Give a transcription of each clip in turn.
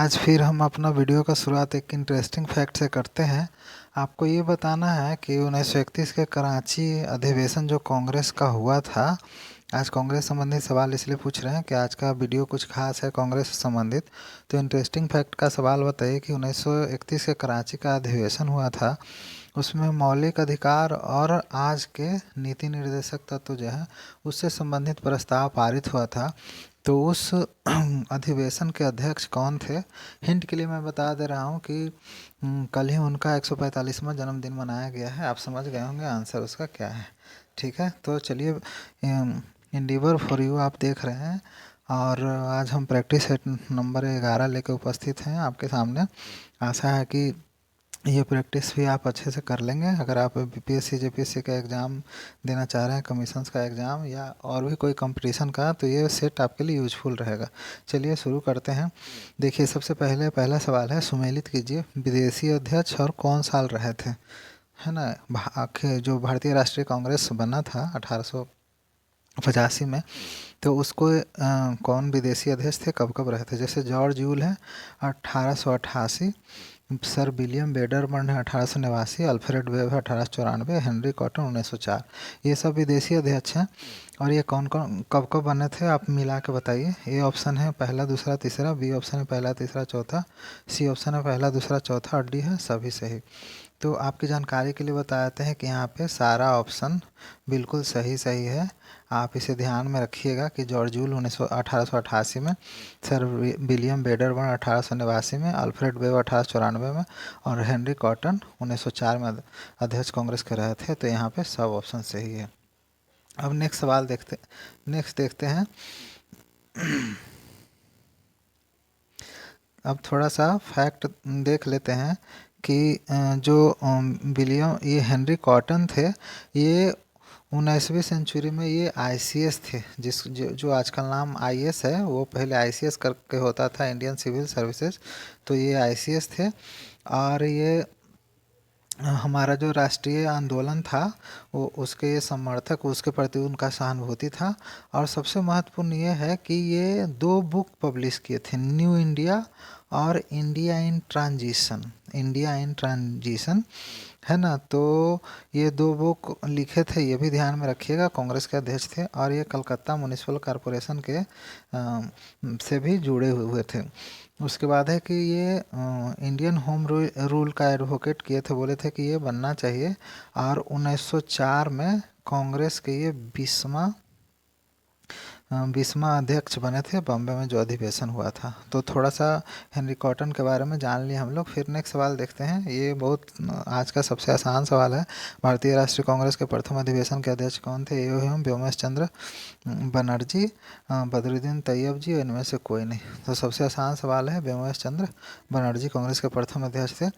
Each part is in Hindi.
आज फिर हम अपना वीडियो का शुरुआत एक इंटरेस्टिंग फैक्ट से करते हैं। आपको ये बताना है कि 1931 के कराची अधिवेशन जो कांग्रेस का हुआ था। आज कांग्रेस संबंधित सवाल इसलिए पूछ रहे हैं कि आज का वीडियो कुछ खास है कांग्रेस से संबंधित। तो इंटरेस्टिंग फैक्ट का सवाल बताइए कि 1931 के कराची का अधिवेशन हुआ था, उसमें मौलिक अधिकार और आज के नीति निर्देशक तत्व जो है उससे संबंधित प्रस्ताव पारित हुआ था। तो उस अधिवेशन के अध्यक्ष कौन थे? हिंट के लिए मैं बता दे रहा हूँ कि कल ही उनका 145वां जन्मदिन मनाया गया है। आप समझ गए होंगे आंसर उसका क्या है। ठीक है, तो चलिए, इंडिवर फॉर यू आप देख रहे हैं और आज हम प्रैक्टिस सेट नंबर 11 लेकर उपस्थित हैं आपके सामने। आशा है कि ये प्रैक्टिस भी आप अच्छे से कर लेंगे। अगर आप बीपीएससी जेपीएससी का एग्ज़ाम देना चाह रहे हैं, कमीशंस का एग्ज़ाम या और भी कोई कंपटीशन का, तो ये सेट आपके लिए यूजफुल रहेगा। चलिए शुरू करते हैं। देखिए, सबसे पहला सवाल है, सुमेलित कीजिए विदेशी अध्यक्ष और कौन साल रहे थे। है ना, आखिर जो भारतीय राष्ट्रीय कांग्रेस बना था 1885 में, तो उसको कौन विदेशी अध्यक्ष थे, कब कब रहे थे। जैसे जॉर्ज यूल है 1888, सर विलियम बेडरमन है 1889, अल्फ्रेड वेब है 1894, हेनरी कॉटन 1904। ये सब विदेशी अध्यक्ष हैं। और ये कौन कौन कब कब बने थे आप मिला के बताइए। ए ऑप्शन है पहला दूसरा तीसरा, बी ऑप्शन है पहला तीसरा चौथा, सी ऑप्शन है पहला दूसरा चौथा और डी है सभी सही। तो आपकी जानकारी के लिए बताते हैं कि यहाँ पे सारा ऑप्शन बिल्कुल सही सही है। आप इसे ध्यान में रखिएगा कि जॉर्ज जूल 1888 में, सर विलियम बेडरबर्न 1889 में, अल्फ्रेड वेब 1894 में और हेनरी कॉटन 1904 में अध्यक्ष कांग्रेस के रहे थे। तो यहाँ पे सब ऑप्शन सही है। अब नेक्स्ट देखते हैं। अब थोड़ा सा फैक्ट देख लेते हैं कि जो विलियम ये हेनरी कॉटन थे, ये 19वीं सेंचुरी में ये आईसीएस थे। जो आजकल नाम आईएएस है, वो पहले आईसीएस करके होता था, इंडियन सिविल सर्विसेज। तो ये आईसीएस थे और ये हमारा जो राष्ट्रीय आंदोलन था वो उसके समर्थक, उसके प्रति उनका सहानुभूति था। और सबसे महत्वपूर्ण ये है कि ये दो बुक पब्लिश किए थे, न्यू इंडिया और इंडिया इन ट्रांजिशन, है ना। तो ये दो बुक लिखे थे, ये भी ध्यान में रखिएगा। कांग्रेस के अध्यक्ष थे और ये कलकत्ता म्यूनिसिपल कॉरपोरेशन के से भी जुड़े हुए थे। उसके बाद है कि ये इंडियन होम रूल का एडवोकेट किए थे, बोले थे कि ये बनना चाहिए। और 1904 में कांग्रेस के ये 20वां अध्यक्ष बने थे बॉम्बे में जो अधिवेशन हुआ था। तो थोड़ा सा हेनरी कॉटन के बारे में जान लिए हम लोग। फिर नेक्स्ट सवाल देखते हैं। ये बहुत आज का सबसे आसान सवाल है। भारतीय राष्ट्रीय कांग्रेस के प्रथम अधिवेशन के अध्यक्ष कौन थे? ये हम व्योमेश चंद्र बनर्जी, बदरुद्दीन तैयब जी, इनमें से कोई नहीं। तो सबसे आसान सवाल है, व्योमेश चंद्र बनर्जी कांग्रेस के प्रथम अध्यक्ष थे।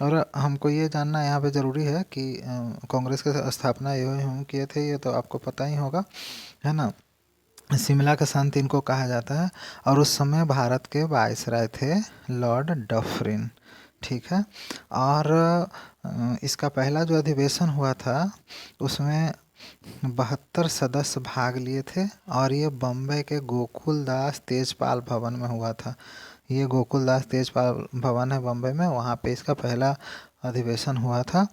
और हमको ये जानना यहाँ पे ज़रूरी है कि कांग्रेस की स्थापना ये हम किए थे, ये तो आपको पता ही होगा, है ना। शिमला का संत इनको कहा जाता है। और उस समय भारत के वायसराय थे लॉर्ड डफरिन। ठीक है। और इसका पहला जो अधिवेशन हुआ था उसमें 72 सदस्य भाग लिए थे और ये बम्बई के गोकुलदास तेजपाल भवन में हुआ था। ये गोकुलदास तेजपाल भवन है बम्बई में, वहाँ पे इसका पहला अधिवेशन हुआ था।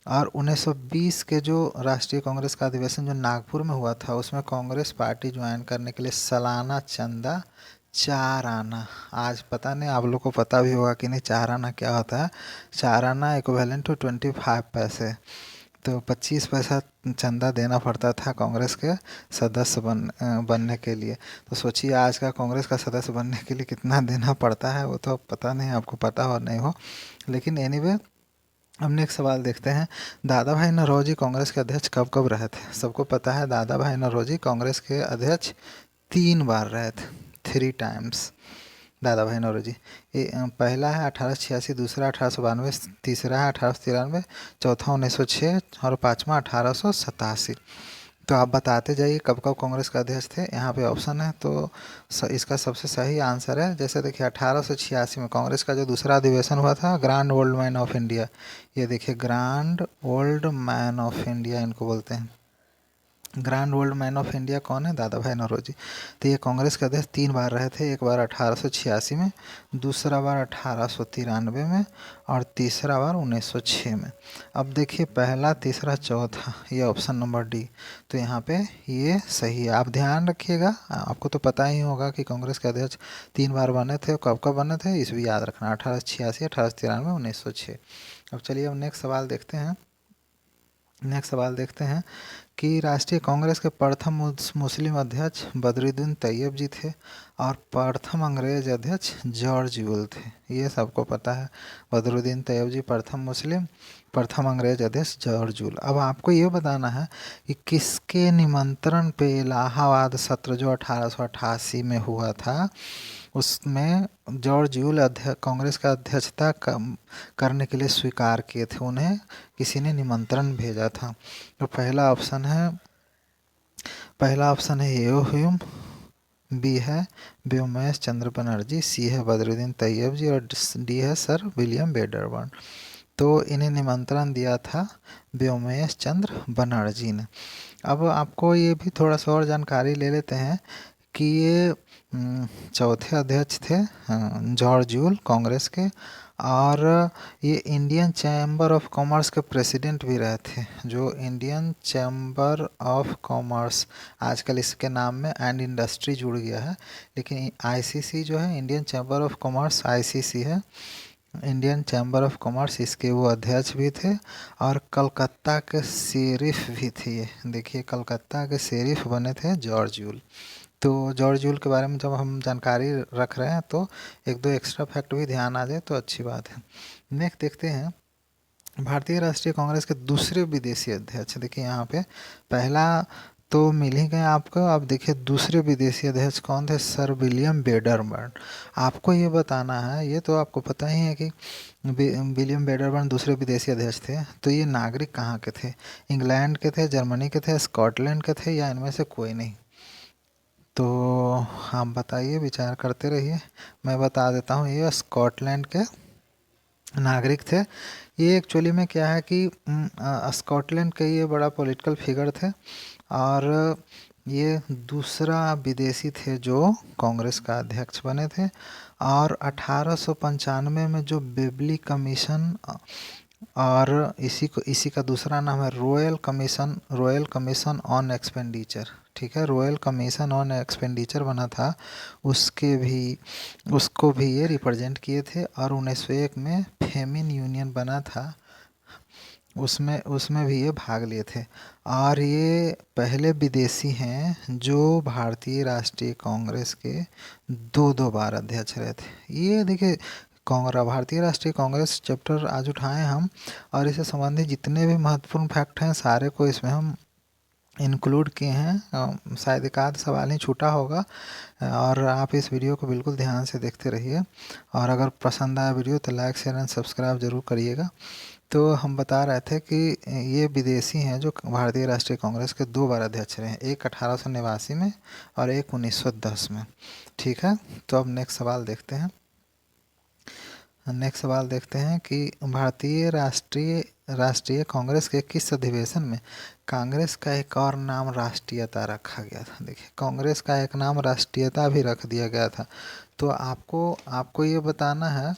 और 1920 के जो राष्ट्रीय कांग्रेस का अधिवेशन जो नागपुर में हुआ था, उसमें कांग्रेस पार्टी ज्वाइन करने के लिए सालाना चंदा 4 आना, आज पता नहीं आप लोग को पता भी होगा कि नहीं 4 आना क्या होता है। 4 आना इक्विवेलेंट टू 25 पैसे, तो 25 पैसा चंदा देना पड़ता था कांग्रेस के सदस्य बनने के लिए। तो सोचिए आज का कांग्रेस का सदस्य बनने के लिए कितना देना पड़ता है, वो तो पता नहीं आपको पता हो नहीं हो, लेकिन एनीवे। अब नेक्स्ट सवाल देखते हैं। दादा भाई नौरोजी कांग्रेस के अध्यक्ष कब कब रहे थे? सबको पता है दादा भाई नौरोजी कांग्रेस के अध्यक्ष 3 बार रहे थे, 3 टाइम्स। दादा भाई नौरोजी, पहला है 1886, दूसरा 1892, तीसरा है 1893, चौथा 1906 और पाँचवा 1887। तो आप बताते जाइए कब कब कांग्रेस का अध्यक्ष थे। यहाँ पे ऑप्शन है, तो इसका सबसे सही आंसर है, जैसे देखिए 1886 में कांग्रेस का जो दूसरा अधिवेशन हुआ था, grand old man of India. ये देखिए grand old man of India इनको बोलते हैं, grand old man of India कौन है? दादा भाई नौरोजी। तो ये कांग्रेस के अध्यक्ष 3 बार रहे थे, एक बार 1886 में, दूसरा बार 1893 में और तीसरा बार 1906 में। अब देखिए पहला, तीसरा, चौथा, ये ऑप्शन नंबर डी। तो यहाँ पे ये सही है। आप ध्यान रखिएगा, आपको तो पता ही होगा कि कांग्रेस के अध्यक्ष 3 बार बने थे, कब कब बने थे इस भी याद रखना, 1886, 1893, 1906। अब चलिए अब नेक्स्ट सवाल देखते हैं। नेक्स्ट सवाल देखते हैं कि राष्ट्रीय कांग्रेस के प्रथम मुस्लिम अध्यक्ष बदरुद्दीन तैयब जी थे और प्रथम अंग्रेज अध्यक्ष जॉर्ज यूल थे। ये सबको पता है, बदरुद्दीन तैयब जी प्रथम मुस्लिम, प्रथम अंग्रेज अध्यक्ष जॉर्ज यूल। अब आपको ये बताना है कि किसके निमंत्रण पे इलाहाबाद सत्र जो 1888 में हुआ था, उसमें जॉर्ज यूल कांग्रेस का अध्यक्षता करने के लिए स्वीकार किए थे, उन्हें किसी ने निमंत्रण भेजा था। तो पहला ऑप्शन है येओ ह्यूम, बी है व्योमेश चंद्र बनर्जी, सी है बदरुद्दीन तैयब जी और डी है सर विलियम वेडरबर्न। तो इन्हें निमंत्रण दिया था व्योमेश चंद्र बनर्जी ने। अब आपको ये भी थोड़ा सा और जानकारी ले लेते हैं कि ये चौथे अध्यक्ष थे जॉर्ज यूल कांग्रेस के, और ये इंडियन चैम्बर ऑफ कॉमर्स के प्रेसिडेंट भी रहे थे। जो इंडियन चैम्बर ऑफ कॉमर्स, आजकल इसके नाम में एंड इंडस्ट्री जुड़ गया है, लेकिन आईसीसी जो है, Indian chamber of commerce ICC है, इंडियन चैम्बर ऑफ कॉमर्स, इसके वो अध्यक्ष भी थे। और कलकत्ता के शेरिफ भी थे ये, देखिए कलकत्ता के शेरिफ बने थे जॉर्ज यूल। तो जॉर्ज यूल के बारे में जब हम जानकारी रख रहे हैं तो एक दो एक्स्ट्रा फैक्ट भी ध्यान आ जाए तो अच्छी बात है। नेक्स्ट देखते हैं भारतीय राष्ट्रीय कांग्रेस के दूसरे विदेशी अध्यक्ष। देखिए यहाँ पे पहला तो मिल ही गए आपको, अब देखिए दूसरे विदेशी अध्यक्ष कौन थे? Sir William Wedderburn. आपको ये बताना है, ये तो आपको पता ही है कि विलियम वेडरबर्न दूसरे विदेशी अध्यक्ष थे। तो ये नागरिक कहाँ के थे? इंग्लैंड के थे, जर्मनी के थे, स्कॉटलैंड के थे, या इनमें से कोई नहीं? तो आप बताइए, विचार करते रहिए, मैं बता देता हूँ। ये स्कॉटलैंड के नागरिक थे। ये एक्चुअली में क्या है कि स्कॉटलैंड के ये बड़ा पॉलिटिकल फिगर थे, और ये दूसरा विदेशी थे जो कांग्रेस का अध्यक्ष बने थे। और 1895 में जो बेबली कमीशन, और इसी का दूसरा नाम है रॉयल कमीशन ऑन एक्सपेंडिचर, ठीक है, रॉयल कमीशन ऑन एक्सपेंडिचर बना था, उसको भी ये रिप्रेजेंट किए थे। और 1901 में फेमिन यूनियन बना था, उसमें भी ये भाग लिए थे। और ये पहले विदेशी हैं जो भारतीय राष्ट्रीय कांग्रेस के दो बार अध्यक्ष रहे थे। ये देखिए भारतीय राष्ट्रीय कांग्रेस चैप्टर आज उठाए हम, और इससे संबंधित जितने भी महत्वपूर्ण फैक्ट हैं सारे को इसमें हम इंक्लूड किए हैं। शायद एक आध सवाल ही छूटा होगा, और आप इस वीडियो को बिल्कुल ध्यान से देखते रहिए। और अगर पसंद आया वीडियो तो लाइक शेयर एंड सब्सक्राइब जरूर करिएगा। तो हम बता रहे थे कि ये विदेशी हैं जो भारतीय राष्ट्रीय कांग्रेस के 2 बार अध्यक्ष रहे हैं, एक 1889 में और एक 1910 में, ठीक है। तो अब नेक्स्ट सवाल देखते हैं कि भारतीय राष्ट्रीय कांग्रेस के किस अधिवेशन में कांग्रेस का एक और नाम राष्ट्रीयता रखा गया था? देखिए कांग्रेस का एक नाम राष्ट्रीयता भी रख दिया गया था। तो आपको ये बताना है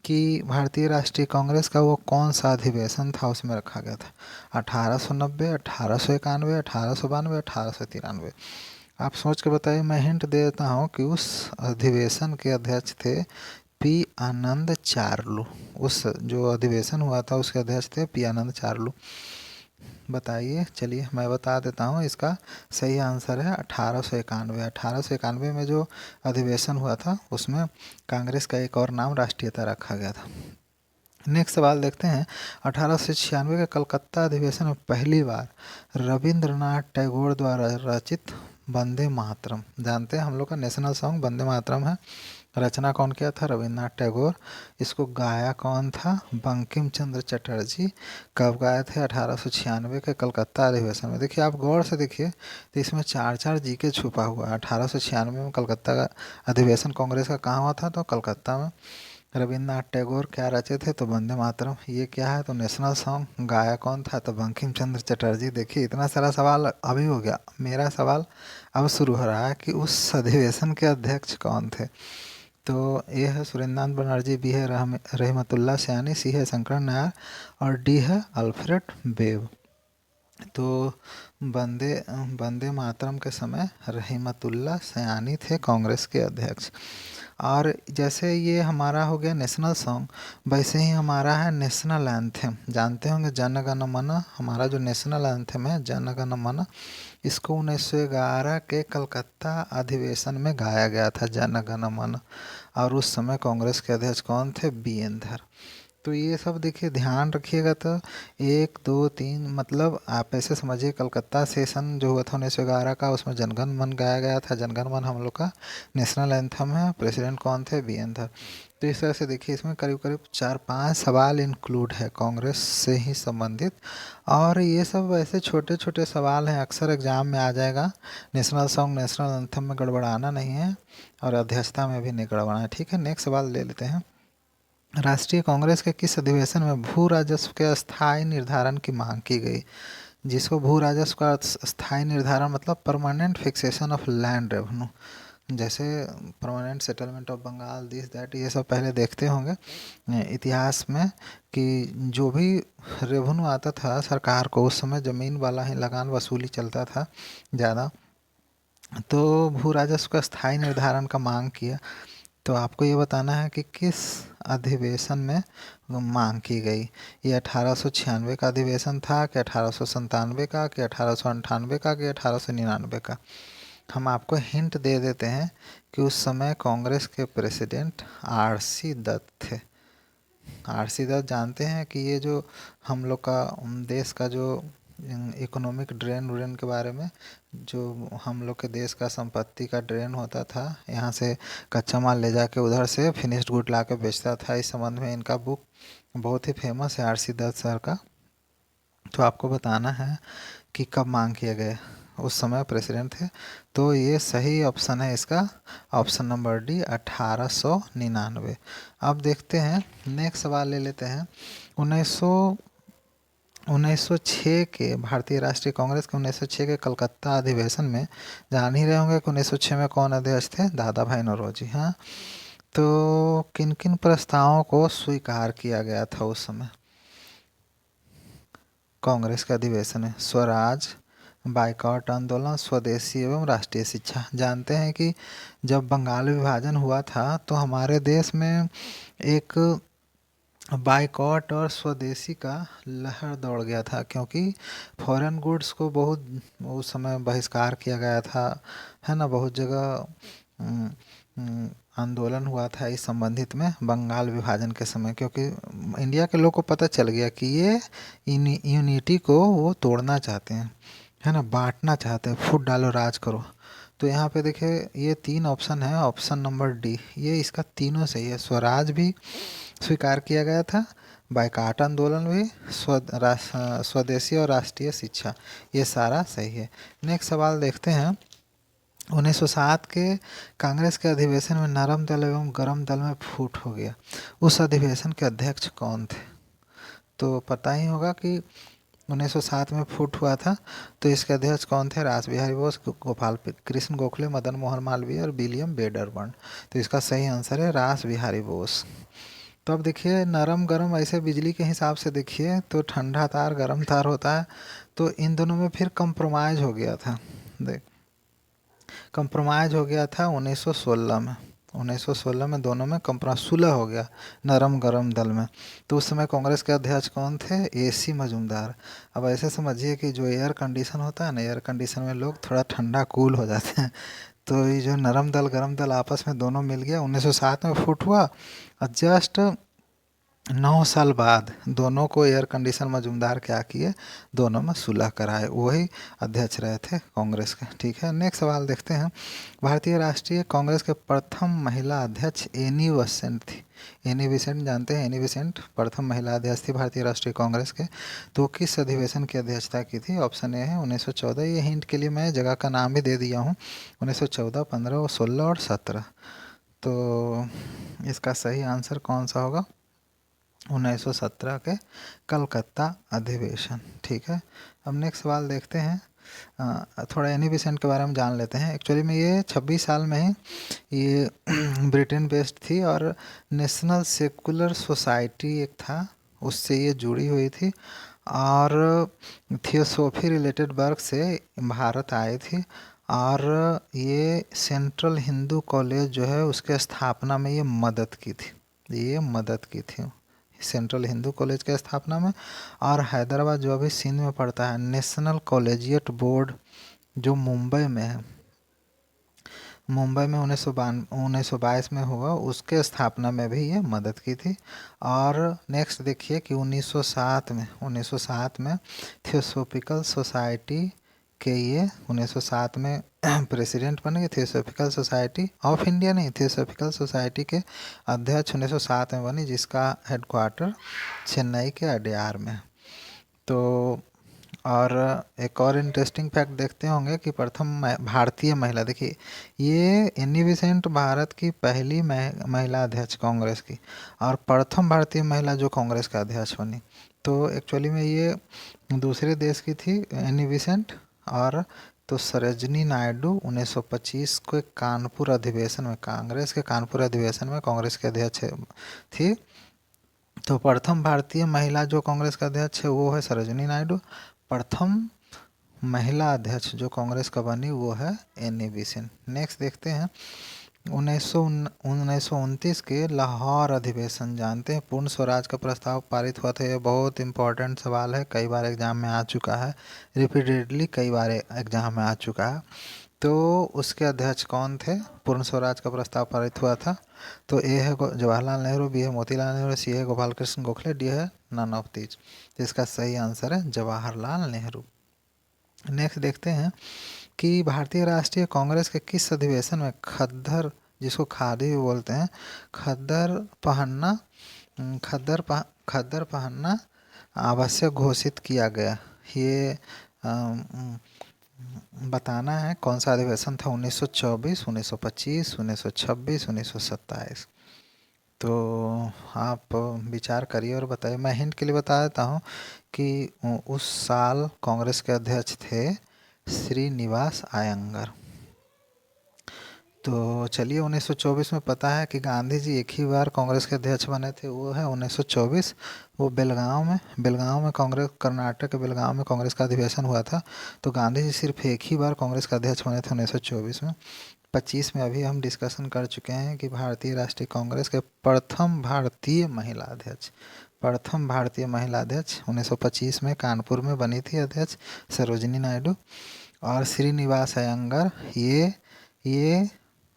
कि भारतीय राष्ट्रीय कांग्रेस का वो कौन सा अधिवेशन था उसमें रखा गया था? 1890, 1891, 1892, 1893? आप सोच के बताइए। मैं हिंट दे देता हूँ कि उस अधिवेशन के अध्यक्ष थे पी आनंद चार्लू। उस जो अधिवेशन हुआ था उसके अध्यक्ष थे पी आनंद चार्लू। बताइए, चलिए मैं बता देता हूँ। इसका सही आंसर है 1891। 1891 में जो अधिवेशन हुआ था उसमें कांग्रेस का एक और नाम राष्ट्रीयता रखा गया था। नेक्स्ट सवाल देखते हैं। 1896 के कलकत्ता अधिवेशन में पहली बार रविंद्रनाथ टैगोर द्वारा रचित वंदे मातरम, जानते हैं हम लोग का नेशनल सॉन्ग वंदे मातरम है, रचना कौन किया था? रविंद्रनाथ टैगोर। इसको गाया कौन था? बंकिम चंद्र चटर्जी। कब गाए थे? 1896 के कलकत्ता अधिवेशन में। देखिए आप गौर से देखिए तो इसमें 4 जीके छुपा हुआ है। 1896 में कलकत्ता का अधिवेशन कांग्रेस का कहाँ हुआ था? तो कलकत्ता में। रविन्द्रनाथ टैगोर क्या रचे थे? तो वंदे मातरम। ये क्या है? तो नेशनल सॉन्ग। गाया कौन था? तो बंकिम चंद्र चटर्जी। देखिए इतना सारा सवाल अभी हो गया। मेरा सवाल अब शुरू हो रहा है कि उस अधिवेशन के अध्यक्ष कौन थे? तो ए है सुरेंद्रनाथ बनर्जी, बी है रहमतुल्ला सयानी, सी है शंकर नायर और डी है अल्फ्रेड बेव। तो वंदे वंदे मातरम के समय रहमतुल्ला सयानी थे कांग्रेस के अध्यक्ष। और जैसे ये हमारा हो गया नेशनल सॉन्ग, वैसे ही हमारा है नेशनल एंथम। जानते होंगे जन गण मन, हमारा जो नेशनल एंथम है जन गण मन, इसको 1911 के कलकत्ता अधिवेशन में गाया गया था, जन गण मन। और उस समय कांग्रेस के अध्यक्ष कौन थे? बी एन धर। तो ये सब देखिए ध्यान रखिएगा। तो 1 2 3 मतलब आप ऐसे समझिए, कलकत्ता सेशन जो हुआ था 1911 का, उसमें जनगण मन गाया गया था। जनगण मन हम लोग का नेशनल एंथम है। प्रेसिडेंट कौन थे? बी एन धर। तो इस तरह से देखिए इसमें करीब करीब 4 5 सवाल इंक्लूड है कांग्रेस से ही संबंधित। और ये सब ऐसे छोटे छोटे सवाल हैं, अक्सर एग्जाम में आ जाएगा। नेशनल सॉन्ग नेशनल एंथम में गड़बड़ाना नहीं है और अध्यक्षता में भी नहीं गड़बड़ाना है। ठीक है, नेक्स्ट सवाल ले लेते हैं। राष्ट्रीय कांग्रेस के किस अधिवेशन में भू राजस्व के अस्थायी निर्धारण की मांग की गई? जिसको भू राजस्व का स्थायी निर्धारण मतलब permanent fixation of land revenue, जैसे permanent settlement of Bengal, this that, ये सब पहले देखते होंगे इतिहास में कि जो भी रेवेन्यू आता था सरकार को, उस समय ज़मीन वाला ही लगान वसूली चलता था ज़्यादा। तो भू राजस्व का स्थायी निर्धारण का मांग किया। तो आपको ये बताना है कि किस अधिवेशन में मांग की गई। ये 1896 का अधिवेशन था कि 1897 का कि 1898 का कि 1899 का? हम आपको हिंट दे देते हैं कि उस समय कांग्रेस के प्रेसिडेंट आरसी दत्त थे। आरसी दत्त जानते हैं कि ये जो हम लोग का देश का जो इकोनॉमिक ड्रेन व्रेन के बारे में, जो हम लोग के देश का संपत्ति का ड्रेन होता था, यहाँ से कच्चा माल ले जाके उधर से फिनिश्ड गुड ला के बेचता था, इस संबंध में इनका बुक बहुत ही फेमस है आरसी दत्त सर का। तो आपको बताना है कि कब मांग किए गए, उस समय प्रेसिडेंट थे। तो ये सही ऑप्शन है इसका, ऑप्शन नंबर डी 1899। अब देखते हैं नेक्स्ट सवाल ले लेते हैं। 1906 के भारतीय राष्ट्रीय कांग्रेस के 1906 के कलकत्ता अधिवेशन में, जान ही रहे होंगे कि 1906 में कौन अध्यक्ष थे? दादा भाई नौरोजी। हाँ, तो किन किन प्रस्तावों को स्वीकार किया गया था उस समय कांग्रेस के अधिवेशन में? स्वराज, बाइकॉट आंदोलन, स्वदेशी एवं राष्ट्रीय शिक्षा। जानते हैं कि जब बंगाल विभाजन हुआ था तो हमारे देश में एक बाइकॉट और स्वदेशी का लहर दौड़ गया था, क्योंकि फॉरेन गुड्स को बहुत उस समय बहिष्कार किया गया था, है ना। बहुत जगह आंदोलन हुआ था इस संबंधित में बंगाल विभाजन के समय, क्योंकि इंडिया के लोग को पता चल गया कि ये यूनिटी को वो तोड़ना चाहते हैं, है ना, बांटना चाहते हैं, फूट डालो राज करो। तो यहाँ पे देखिए ये 3 ऑप्शन है, ऑप्शन नंबर डी, ये इसका तीनों सही है। स्वराज भी स्वीकार किया गया था, बाइकाट आंदोलन भी, स्वदेशी और राष्ट्रीय शिक्षा, ये सारा सही है। नेक्स्ट सवाल देखते हैं। 1907 के कांग्रेस के अधिवेशन में नरम दल एवं गरम दल में फूट हो गया। उस अधिवेशन के अध्यक्ष कौन थे? तो पता ही होगा कि 1907 में फूट हुआ था, तो इसके अध्यक्ष कौन थे? रास बिहारी बोस, गोपाल कृष्ण गोखले, मदन मोहन मालवीय और विलियम बेडरबर्न। तो इसका सही आंसर है रास बिहारी बोस। तो अब देखिए नरम गरम, ऐसे बिजली के हिसाब से देखिए तो ठंडा तार गरम तार होता है, तो इन दोनों में फिर कंप्रोमाइज़ हो गया था। देख, कंप्रोमाइज़ हो गया था 1916 में। 1916 में दोनों में सुलह हो गया नरम गरम दल में। तो उस समय कांग्रेस के अध्यक्ष कौन थे? एसी मजूमदार। अब ऐसे समझिए कि जो एयर कंडीशन होता है ना, एयर कंडीशन में लोग थोड़ा ठंडा कूल हो जाते हैं। तो ये जो नरम दल गरम दल आपस में दोनों मिल गया, 1907 में फुट हुआ और जस्ट 9 साल बाद दोनों को एयर कंडीशन मजूमदार क्या किए? दोनों में सुलह कराए, वही अध्यक्ष रहे थे कांग्रेस के। ठीक है, नेक्स्ट सवाल देखते हैं। भारतीय राष्ट्रीय कांग्रेस के प्रथम महिला अध्यक्ष एनी बेसेंट थी। एनी बेसेंट जानते हैं? एनी बेसेंट प्रथम महिला अध्यक्ष थी भारतीय राष्ट्रीय कांग्रेस के। तो किस अधिवेशन की अध्यक्षता की थी? ऑप्शन ए है 1914। ये हिंट के लिए मैं जगह का नाम भी दे दिया हूँ, 1914, 15, 16 और 17। तो इसका सही आंसर कौन सा होगा? 1917 के कलकत्ता अधिवेशन। ठीक है, अब नेक्स्ट सवाल देखते हैं। थोड़ा एनी बेसेंट के बारे में जान लेते हैं। एक्चुअली में ये 26 साल में ही ये ब्रिटेन बेस्ड थी और नेशनल सेकुलर सोसाइटी एक था, उससे ये जुड़ी हुई थी और थियोसॉफी रिलेटेड वर्क से भारत आई थी। और ये सेंट्रल हिंदू कॉलेज जो है उसके स्थापना में ये मदद की थी, ये मदद की थी सेंट्रल हिंदू कॉलेज के स्थापना में। और हैदराबाद जो अभी सिंध में पड़ता है, नेशनल कॉलेजिएट बोर्ड जो मुंबई में है, मुंबई में 1922 में हुआ, उसके स्थापना में भी ये मदद की थी। और नेक्स्ट देखिए कि 1907 में थियोसॉफिकल सोसाइटी के ये 1907 में प्रेसिडेंट बने, थियोसॉफिकल सोसाइटी ऑफ इंडिया नहीं, थियोसॉफिकल सोसाइटी के अध्यक्ष 1907 में बनी, जिसका हेडक्वार्टर चेन्नई के अडयार में। तो और एक और इंटरेस्टिंग फैक्ट देखते होंगे कि प्रथम भारतीय महिला, देखिए ये एनी बेसेंट भारत की पहली महिला अध्यक्ष कांग्रेस की, और प्रथम भारतीय महिला जो कांग्रेस का अध्यक्ष बनी। तो एक्चुअली में ये दूसरे देश की थी एनी बेसेंट। और तो सरोजिनी नायडू 1925 को कानपुर अधिवेशन में, कांग्रेस के कानपुर अधिवेशन में कांग्रेस के अध्यक्ष थी। तो प्रथम भारतीय महिला जो कांग्रेस का अध्यक्ष है वो है सरोजिनी नायडू। प्रथम महिला अध्यक्ष जो कांग्रेस का बनी वो है एनी बेसेंट। नेक्स्ट देखते हैं 1929 के लाहौर अधिवेशन, जानते हैं पूर्ण स्वराज का प्रस्ताव पारित हुआ था। ये बहुत इंपॉर्टेंट सवाल है, कई बार एग्जाम में आ चुका है, रिपीटेडली कई बार एग्जाम में आ चुका है। तो उसके अध्यक्ष कौन थे? पूर्ण स्वराज का प्रस्ताव पारित हुआ था। तो ए है जवाहरलाल नेहरू, बी है मोतीलाल नेहरू, सी है गोपाल कृष्ण गोखले, डी है नन ऑफ दीज। तो इसका सही आंसर है जवाहरलाल नेहरू। नेक्स्ट देखते हैं कि भारतीय राष्ट्रीय कांग्रेस के किस अधिवेशन में खद्दर, जिसको खादी भी बोलते हैं, खद्दर पहनना आवश्यक घोषित किया गया। ये बताना है कौन सा अधिवेशन था, 1924, 1925, 1926, 1927। तो आप विचार करिए और बताइए। मैं हिंट के लिए बता देता हूँ कि उस साल कांग्रेस के अध्यक्ष थे श्रीनिवास अयंगर। तो चलिए 1924 में पता है कि गांधी जी एक ही बार कांग्रेस के अध्यक्ष बने थे, वो है 1924, वो बेलगांव में कांग्रेस, कर्नाटक के बेलगांव में कांग्रेस का अधिवेशन हुआ था। तो गांधी जी सिर्फ एक ही बार कांग्रेस का अध्यक्ष बने थे 1924 में। 25 में अभी हम डिस्कशन कर चुके हैं कि भारतीय राष्ट्रीय कांग्रेस के प्रथम भारतीय महिला अध्यक्ष, 1925 में कानपुर में बनी थी अध्यक्ष सरोजिनी नायडू। और श्रीनिवास अयंगर ये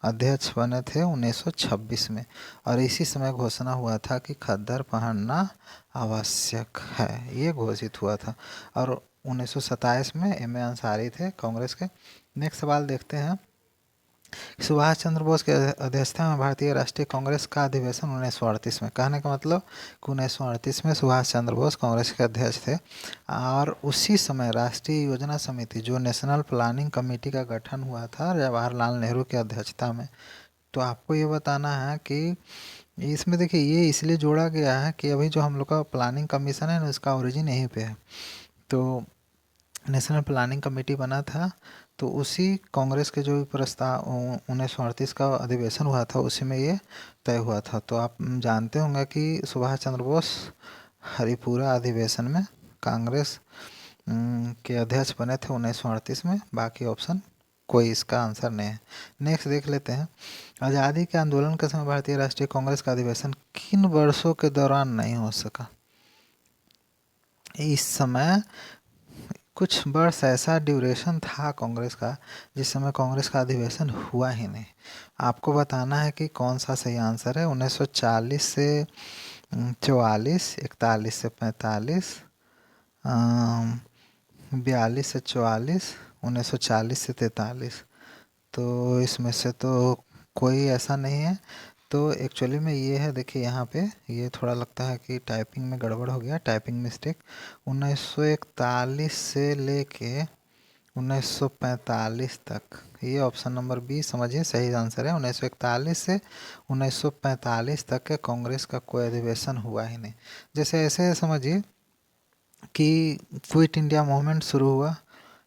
अध्यक्ष बने थे 1926 में। और इसी समय घोषणा हुआ था कि खद्दर पहनना आवश्यक है, ये घोषित हुआ था। और 1927 में एम ए अंसारी थे कांग्रेस के। नेक्स्ट सवाल देखते हैं, सुभाष चंद्र बोस के अध्यक्षता में भारतीय राष्ट्रीय कांग्रेस का अधिवेशन 1938 में, कहने का मतलब कि 1938 में सुभाष चंद्र बोस कांग्रेस के अध्यक्ष थे। और उसी समय राष्ट्रीय योजना समिति जो नेशनल प्लानिंग कमेटी का गठन हुआ था जवाहरलाल नेहरू की अध्यक्षता में। तो आपको ये बताना है कि इसमें देखिए ये इसलिए जोड़ा गया है कि अभी जो हम लोग का प्लानिंग कमीशन है ना, उसका ओरिजिन यहीं पे है। तो नेशनल प्लानिंग कमेटी बना था, तो उसी कांग्रेस के जो प्रस्ताव 1938 का अधिवेशन हुआ था उसी में ये तय हुआ था। तो आप जानते होंगे कि सुभाष चंद्र बोस हरिपुरा अधिवेशन में कांग्रेस के अध्यक्ष बने थे 1938 में। बाकी ऑप्शन कोई इसका आंसर नहीं है। नेक्स्ट देख लेते हैं, आज़ादी के आंदोलन के समय भारतीय राष्ट्रीय कांग्रेस का अधिवेशन किन वर्षों के दौरान नहीं हो सका? इस समय कुछ वर्ष ऐसा ड्यूरेशन था कांग्रेस का जिस समय कांग्रेस का अधिवेशन हुआ ही नहीं। आपको बताना है कि कौन सा सही आंसर है। 1940 से 44, 41 से 45, 42 से 44, 1940 से 43। तो इसमें से तो कोई ऐसा नहीं है। तो एक्चुअली में ये है, देखिए यहाँ पे ये थोड़ा लगता है कि टाइपिंग में गड़बड़ हो गया, टाइपिंग मिस्टेक। 1941 से लेके 1945 तक। ये ऑप्शन नंबर बी समझिए सही आंसर है। 1941 से 1945 तक के कांग्रेस का कोई अधिवेशन हुआ ही नहीं। जैसे ऐसे समझिए कि क्विट इंडिया मूवमेंट शुरू हुआ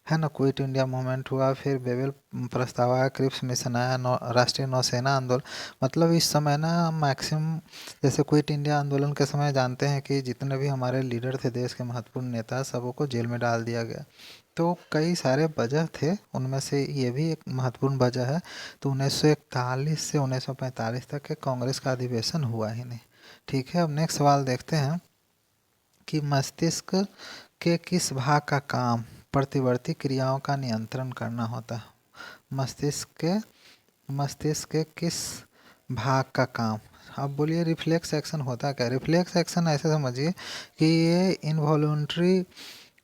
है ना, क्विट इंडिया मूवमेंट हुआ, फिर बेबल प्रस्ताव आया, क्रिप्स मिशन आया, राष्ट्रीय नौसेना आंदोलन। मतलब इस समय ना मैक्सिमम, जैसे क्विट इंडिया आंदोलन के समय जानते हैं कि जितने भी हमारे लीडर थे, देश के महत्वपूर्ण नेता, सबों को जेल में डाल दिया गया। तो कई सारे वजह थे, उनमें से ये भी एक महत्वपूर्ण वजह है। तो 1941 से 1945 तक के कांग्रेस का अधिवेशन हुआ ही नहीं। ठीक है, अब नेक्स्ट सवाल देखते हैं कि मस्तिष्क के किस भाग का काम प्रतिवर्ती क्रियाओं का नियंत्रण करना होता है। मस्तिष्क के किस भाग का काम। अब बोलिए रिफ्लेक्स एक्शन होता क्या। रिफ्लेक्स एक्शन ऐसे समझिए कि ये इनवॉल्यूंटरी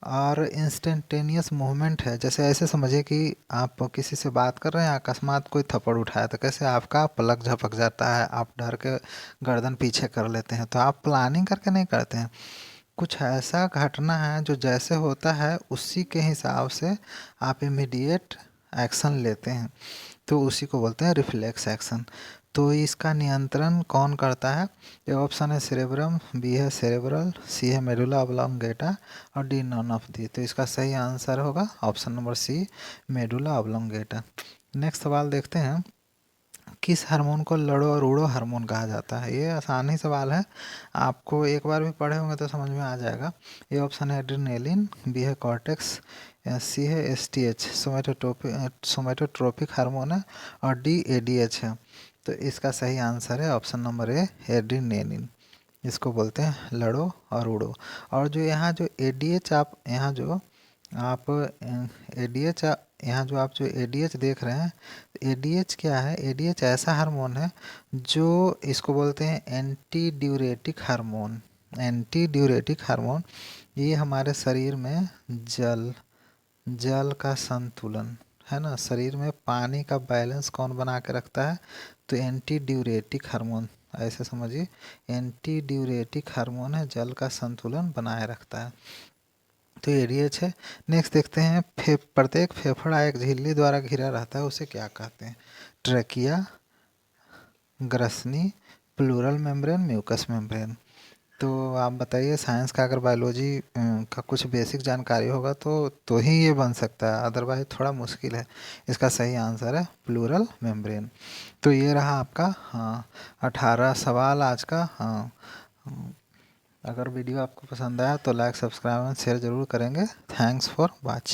और इंस्टेंटेनियस मूवमेंट है। जैसे ऐसे समझिए कि आप किसी से बात कर रहे हैं, अकस्मात कोई थप्पड़ उठाया तो कैसे आपका पलक झपक जाता है, आप डर के गर्दन पीछे कर लेते हैं। तो आप प्लानिंग करके नहीं करते हैं, कुछ ऐसा घटना है जो जैसे होता है उसी के हिसाब से आप इमीडिएट एक्शन लेते हैं, तो उसी को बोलते हैं रिफ्लेक्स एक्शन। तो इसका नियंत्रण कौन करता है। ए ऑप्शन है सेरेब्रम, बी है सेरेब्रल, सी है मेडुला ऑब्लोंगेटा और डी नॉन ऑफ दी। तो इसका सही आंसर होगा option number C, medulla oblongata. Next सवाल देखते हैं, किस हार्मोन को लड़ो और उड़ो हार्मोन कहा जाता है। ये आसान ही सवाल है, आपको एक बार भी पढ़े होंगे तो समझ में आ जाएगा। ये ऑप्शन है एड्रेनालिन, बी है कॉर्टेक्स, सी है एसटीएच सोमेटोट्रोपिक हार्मोन है और डी एडीएच है। तो इसका सही आंसर है ऑप्शन नंबर ए, एड्रेनालिन। इसको बोलते हैं लड़ो और उड़ो। और जो यहाँ जो एडीएच आप यहाँ जो आप एडीएच यहाँ जो आप जो एडीएच देख रहे हैं, एडीएच क्या है। एडीएच ऐसा हार्मोन है जो इसको बोलते हैं anti diuretic hormone. Anti diuretic hormone ये हमारे शरीर में जल जल का संतुलन है ना, शरीर में पानी का बैलेंस कौन बना के रखता है। तो एंटी ड्यूरेटिक हार्मोन, ऐसे समझिए एंटी ड्यूरेटिक हार्मोन है, जल का संतुलन बनाए रखता है। तो एडीएच है। नेक्स्ट देखते हैं, प्रत्येक फेफड़ा एक झिल्ली द्वारा घिरा रहता है, उसे क्या कहते हैं। ट्रैकिया, ग्रसनी, प्लूरल मेम्ब्रेन, म्यूकस मेम्ब्रेन। तो आप बताइए, साइंस का अगर बायोलॉजी का कुछ बेसिक जानकारी होगा तो ही ये बन सकता है, अदरवाइज थोड़ा मुश्किल है। इसका सही आंसर है प्लूरल मेम्ब्रेन। तो ये रहा आपका 18 सवाल आज का। अगर वीडियो आपको पसंद आया तो लाइक, सब्सक्राइब एंड शेयर ज़रूर करेंगे। Thanks for watching.